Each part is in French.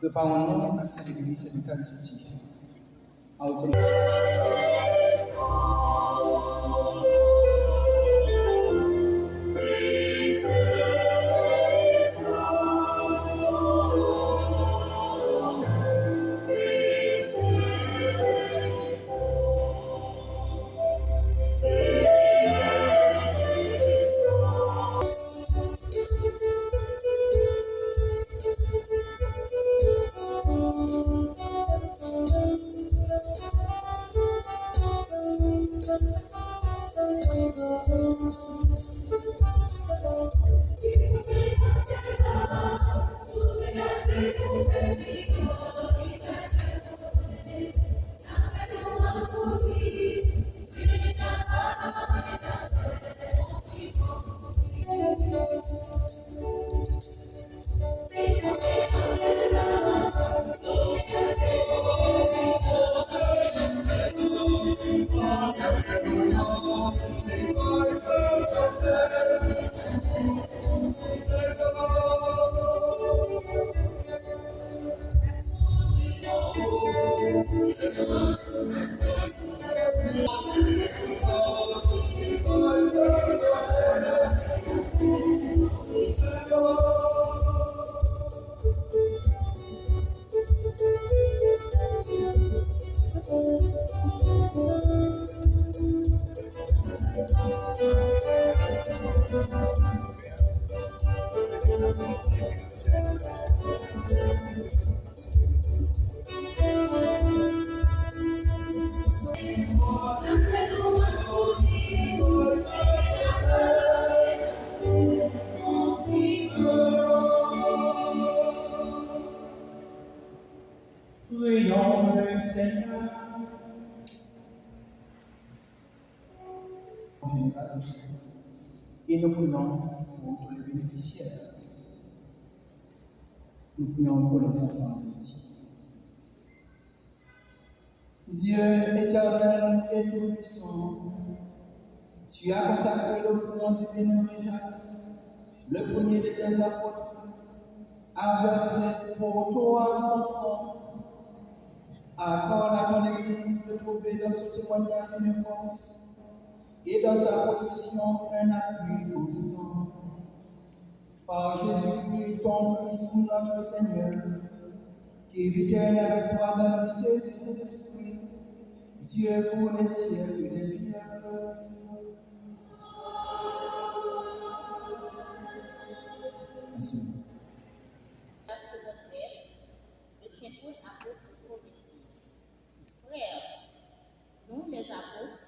Préparons-nous à célébrer cette Eucharistie. Prions le Seigneur. En général, et nous prions pour tous les bénéficiaires. Nous prions pour les enfants d'Haïti. Dieu éternel et tout-puissant, tu as consacré le front du bienheureux Jacques, le premier de tes apôtres, à verser pour toi son sang. Accorde à ton Église de trouver dans ce témoignage une force et dans sa protection un appui constant. Par Jésus-Christ, ton Fils, notre Seigneur, qui vit avec toi dans l'unité du Saint-Esprit, Dieu pour les siècles des siècles. Merci. La seconde lettre de Saint Paul apôtre aux Corinthiens. Frères, nous les apôtres,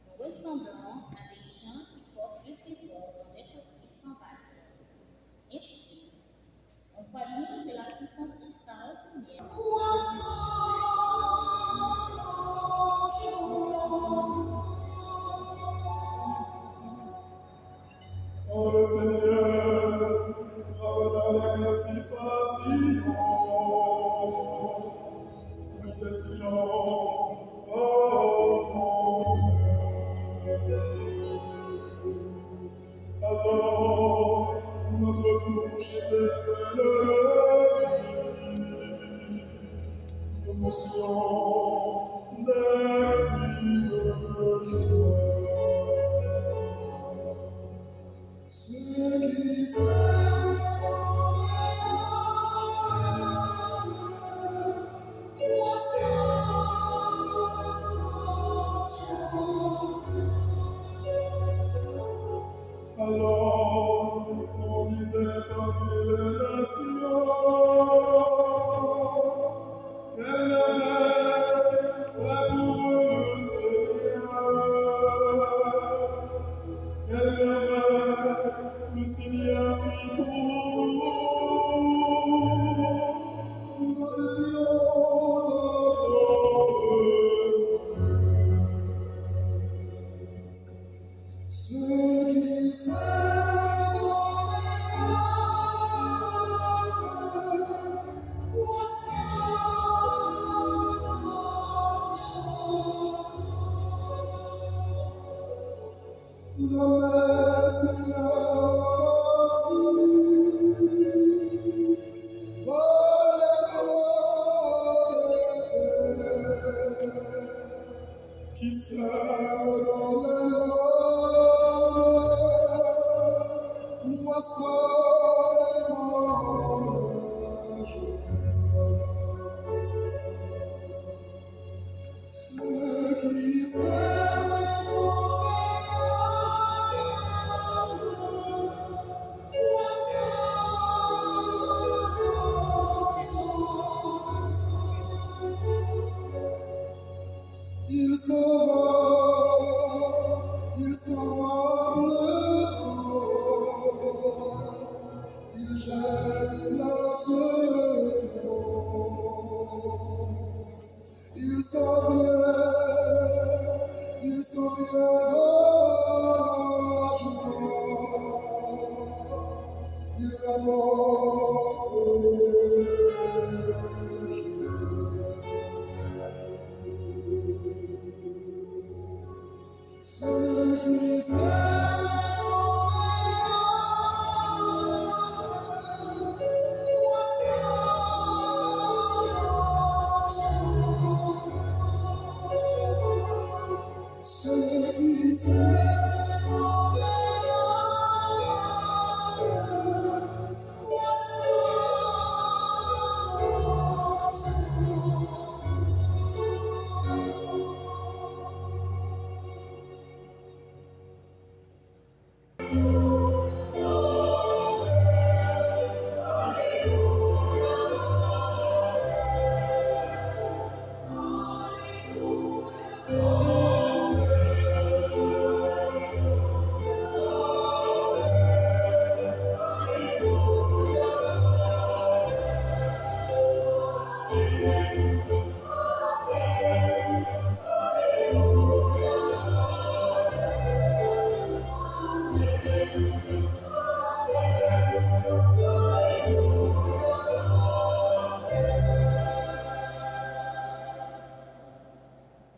nous ressemblons à des gens qui portent le trésor dans des poteries sans valeur. Ainsi, on voit bien que la puissance extraordinaire Oh le Seigneur, ramena la gratification, nous étions, oh mon Dieu. Alors, notre bouche était pleine de vie, nous poussions des cris de joie. Ceux qui s'aiment alors on disait parmi les nations qu'elle avait fait pour le Seigneur, qu'elle avait le Seigneur fit pour nous. Nous étions ceux qui s'aiment dans il ramène Seigneur captif, comme les paroles des airs, qui sèment dans les larmes, moissonnent dans les joies. Ceux qui s'aiment dans ils s'en vont pleurant, ils jettent la semence, ils s'en viennent dans la joie, ils rapportent les ceux qui s'aiment dans ceux qui s'aiment dans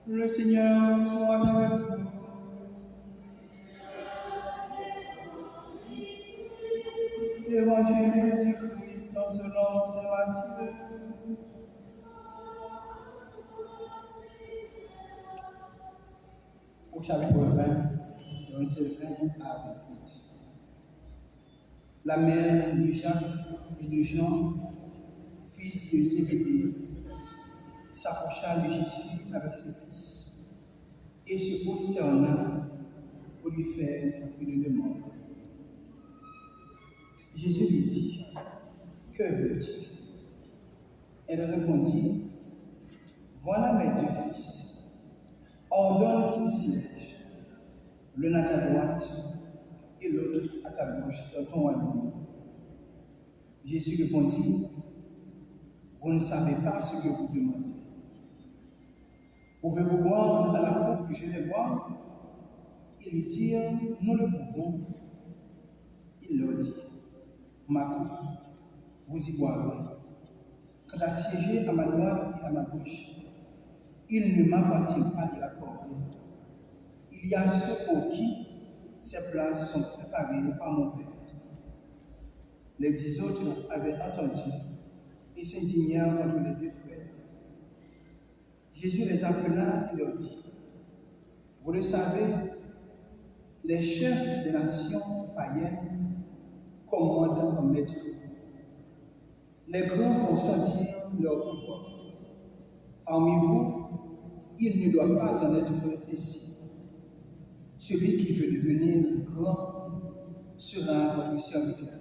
Le Seigneur soit avec vous. Évangile de Jésus-Christ selon saint Matthieu. Au chapitre 20, verset 20 à 28. La mère de Jacques et de Jean, fils de Zébédée, s'approcha de Jésus avec ses fils et se prosterna pour lui faire une demande. Jésus lui dit, « Que veux-tu » Elle répondit, « Voilà mes deux fils. Ordonne qu'ils siègent, l'un à ta droite et l'autre à ta gauche dans ton royaume. » Jésus répondit, « Vous ne savez pas ce que vous demandez. Pouvez-vous boire à la coupe que je vais boire » Ils dirent, « Nous le pouvons. » Il leur dit, « Ma coupe, vous y boirez. Quant à siéger à ma droite et à ma gauche, il ne m'appartient pas de l'accorder. Il y a ceux pour qui ces places sont préparées par mon Père. » Les 10 autres avaient entendu et s'indignèrent contre les deux frères. Jésus les appela et leur dit, vous le savez, les chefs de nations païennes commandent en maître. Les grands font sentir leur pouvoir. Parmi vous, il ne doit pas en être ainsi. Celui qui veut devenir grand sera votre serviteur.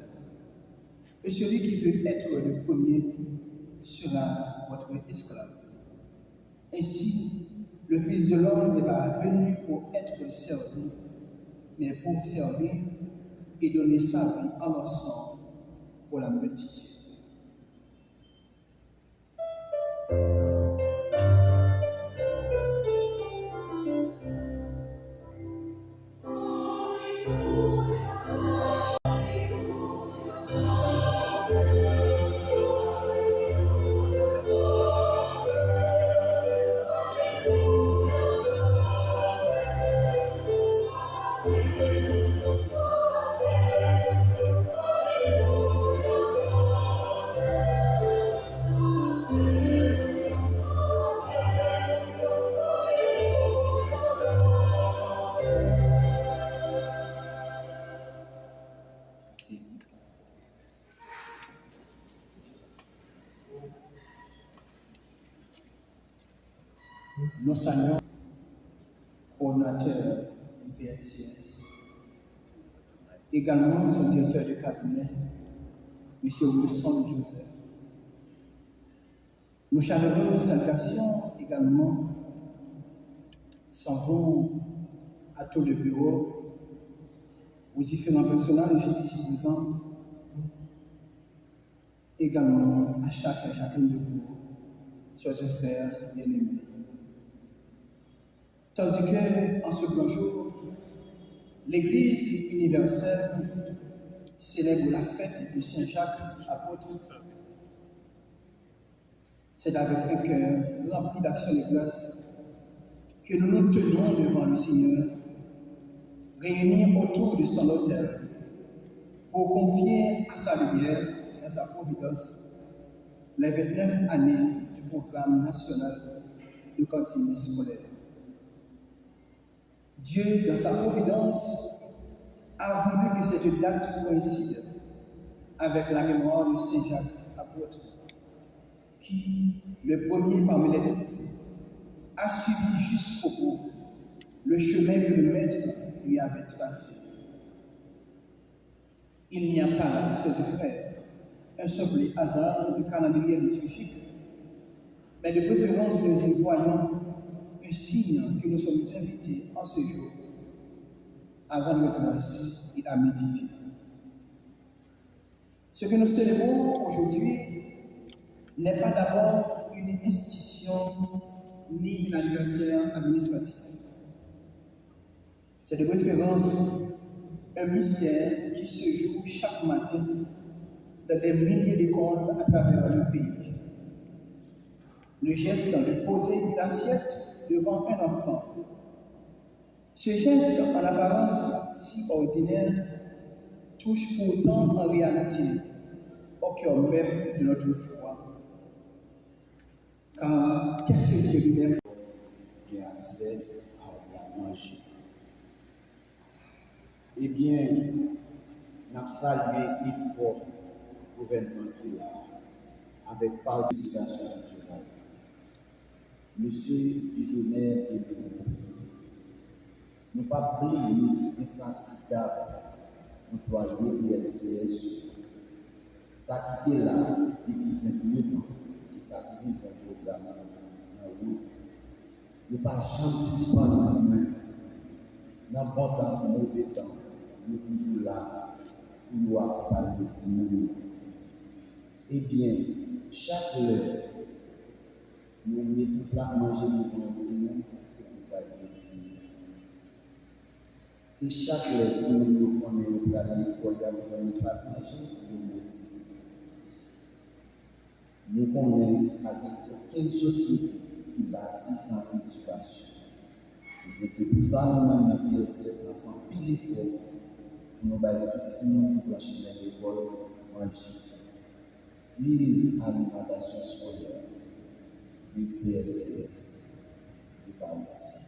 Et celui qui veut être le premier sera votre esclave. Ainsi, le Fils de l'homme n'est pas venu pour être servi, mais pour servir et donner sa vie en rançon pour la multitude. Nous saluons le coordinateur du PLCS, également son directeur de cabinet, M. Wilson Joseph. Nos chaleureuses salutations également s'en vont à tout le bureau, aux différents personnages ici présents, également à chacune de vous, chers et frères bien-aimés. Tandis qu'en ce grand jour, l'Église universelle célèbre la fête de Saint Jacques apôtre, c'est avec un cœur rempli d'action de grâce que nous nous tenons devant le Seigneur, réunis autour de son autel, pour confier à sa lumière et à sa providence les 29 années du programme national de cantine scolaire. Dieu, dans sa providence, a voulu que cette date coïncide avec la mémoire de Saint Jacques apôtre, qui, le premier parmi les 12, a suivi jusqu'au bout le chemin que le Maître lui avait tracé. Il n'y a pas là, chers frères, un simple hasard de calendrier liturgique, mais de préférence nous y voyons un signe que nous sommes invités en ce jour à rendre grâce et à méditer. Ce que nous célébrons aujourd'hui n'est pas d'abord une institution ni un anniversaire administratif. C'est de préférence un mystère qui se joue chaque matin dans des milliers d'écoles à travers le pays. Le geste de poser une assiette devant un enfant. Ce geste, en apparence si ordinaire, touche pourtant en réalité au cœur même de notre foi. Car qu'est-ce que Dieu lui-même qui a accès à la manger? Eh bien, nous avons salué l'effort du gouvernement qui a avec participation nationale. Monsieur Dijonnaire et nous pas oublier infatigable employé PLCS. Ça qui est là depuis 29 ans et ça qui est un programme dans la route. Nous ne pas jamais suspendre dans le bon temps, dans le mauvais temps. Nous sommes toujours là pour nous accompagner de ce monde. Eh bien, chaque heure, nous mettons plat manger devant le monde, c'est pour ça que nous disons. Et chaque heure, nous prenons le plat à l'école, nous avons plat manger, nous mettons. Nous connaissons aucune société qui bâtit sans éducation. Et c'est pour ça que nous avons la PLCS, nous avons pile d'efforts pour nous bailler tout le monde qui planche dans l'école manger. Vive l'alimentation scolaire, vive PLCS. Haïti.